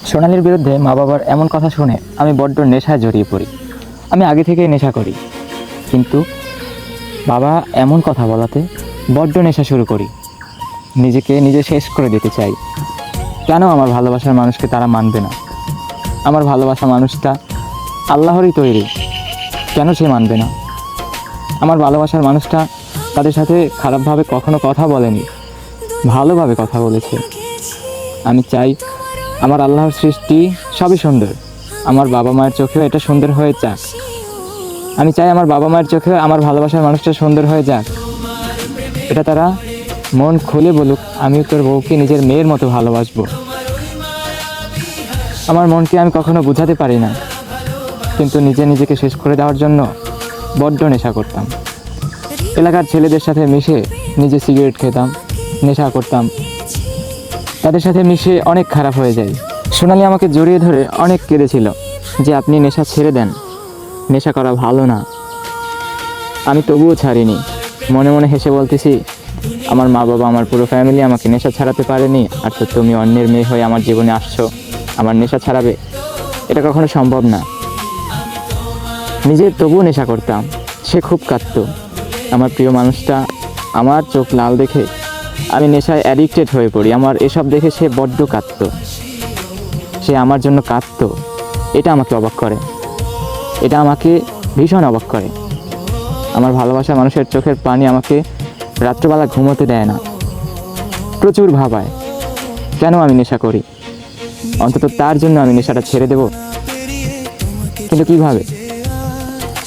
সোনালীর বিরুদ্ধে মা বাবার এমন কথা শুনে আমি বড্ড নেশায় জড়িয়ে পড়ি। আমি আগে থেকেই নেশা করি, কিন্তু বাবা এমন কথা বলাতে বড্ড নেশা শুরু করি। নিজেকে নিজে শেষ করে দিতে চাই। কেন আমার ভালোবাসার মানুষকে তারা মানবে না? আমার ভালোবাসা মানুষটা আল্লাহরই তৈরি, কেন সে মানবে না? আমার ভালোবাসার মানুষটা তাদের সাথে খারাপভাবে কখনো কথা বলেনি, ভালোভাবে কথা বলেছে। আমি চাই আমার আল্লাহর সৃষ্টি সবই সুন্দর, আমার বাবা মায়ের চোখেও এটা সুন্দর হয়ে যাক। আমি চাই আমার বাবা মায়ের চোখেও আমার ভালোবাসার মানুষটা সুন্দর হয়ে যাক। এটা তারা মন খুলে বলুক, আমিও তোর বউকে নিজের মেয়ের মতো ভালোবাসবো। আমার মনকে আমি কখনো বোঝাতে পারি না, কিন্তু নিজেকে শেষ করে দেওয়ার জন্য বড্ড নেশা করতাম। এলাকার ছেলেদের সাথে মিশে নিজে সিগারেট খেতাম, নেশা করতাম। তাদের সাথে মিশে অনেক খারাপ হয়ে যায়। সোনালী আমাকে জড়িয়ে ধরে অনেক কেঁদেছিল যে আপনি নেশা ছেড়ে দেন, নেশা করা ভালো না। আমি তবুও ছাড়িনি। মনে মনে হেসে বলতেছি, আমার মা বাবা, আমার পুরো ফ্যামিলি আমাকে নেশা ছাড়াতে পারেনি, আর তো তুমি অন্যের মেয়ে হয়ে আমার জীবনে আসছো, আমার নেশা ছাড়াবে? এটা কখনো সম্ভব না। নিজে তবুও নেশা করতাম। সে খুব কাঁদতো। আমার প্রিয় মানুষটা আমার চোখ লাল দেখে আমি নেশায় অ্যাডিক্টেড হয়ে পড়ি। আমার এসব দেখে সে বড্ড কাঁদতো, সে আমার জন্য কাঁদতো। এটা আমাকে অবাক করে, এটা আমাকে ভীষণ অবাক করে। আমার ভালোবাসা মানুষের চোখের পানি আমাকে রাত্রবেলা ঘুমোতে দেয় না, প্রচুর ভাবায়। কেন আমি নেশা করি? অন্তত তার জন্য আমি নেশাটা ছেড়ে দেব, কিন্তু কিভাবে?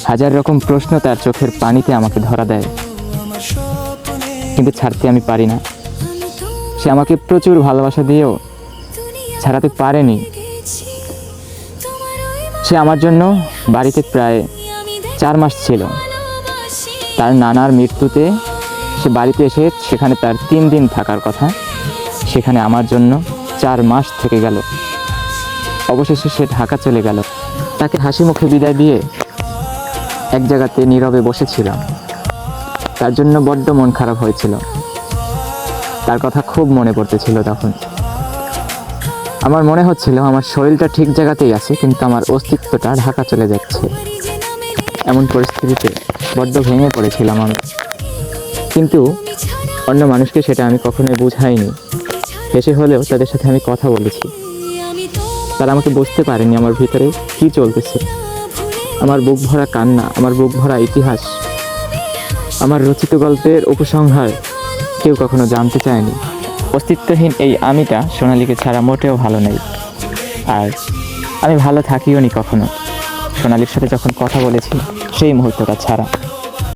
হাজার রকম প্রশ্ন তার চোখের পানিতে আমাকে ধরা দেয়, কিন্তু ছাড়তে আমি পারি না। সে আমাকে প্রচুর ভালোবাসা দিয়েও ছাড়াতে পারেনি। সে আমার জন্য বাড়িতে প্রায় 4 মাস ছিল। তার নানার মৃত্যুতে সে বাড়িতে এসে সেখানে তার 3 দিন থাকার কথা, সেখানে আমার জন্য 4 মাস থেকে গেল। অবশেষে সে ঢাকা চলে গেল। তাকে হাসি মুখে বিদায় দিয়ে এক জায়গাতে নীরবে বসেছিলাম। তার জন্য বড্ড মন খারাপ হয়েছিল। তার কথা খুব মনে পড়তেছিল তখন। আমার মনে হচ্ছিল আমার শরীরটা ঠিক জায়গাতেই আছে, কিন্তু আমার অস্তিত্বটা ঢাকা চলে যাচ্ছে। এমন পরিস্থিতিতে বড্ড ভেঙে পড়েছিলাম আমি, কিন্তু অন্য মানুষকে সেটা আমি কখনোই বুঝাইনি। হেসে হলেও তাদের সাথে আমি কথা বলেছি। তারা আমাকে বুঝতে পারেনি আমার ভিতরে কী চলতেছে। আমার বুক ভরা কান্না, আমার বুক ভরা ইতিহাস, আমার রচিত গল্পের উপসংহার কেউ কখনো জানতে চায়নি। অস্তিত্বহীন এই আমিটা সোনালীকে ছাড়া মোটেও ভালো নেই, আর আমি ভালো থাকিও নি কখনো সোনালীর সাথে যখন কথা বলেছি সেই মুহূর্তটা ছাড়া।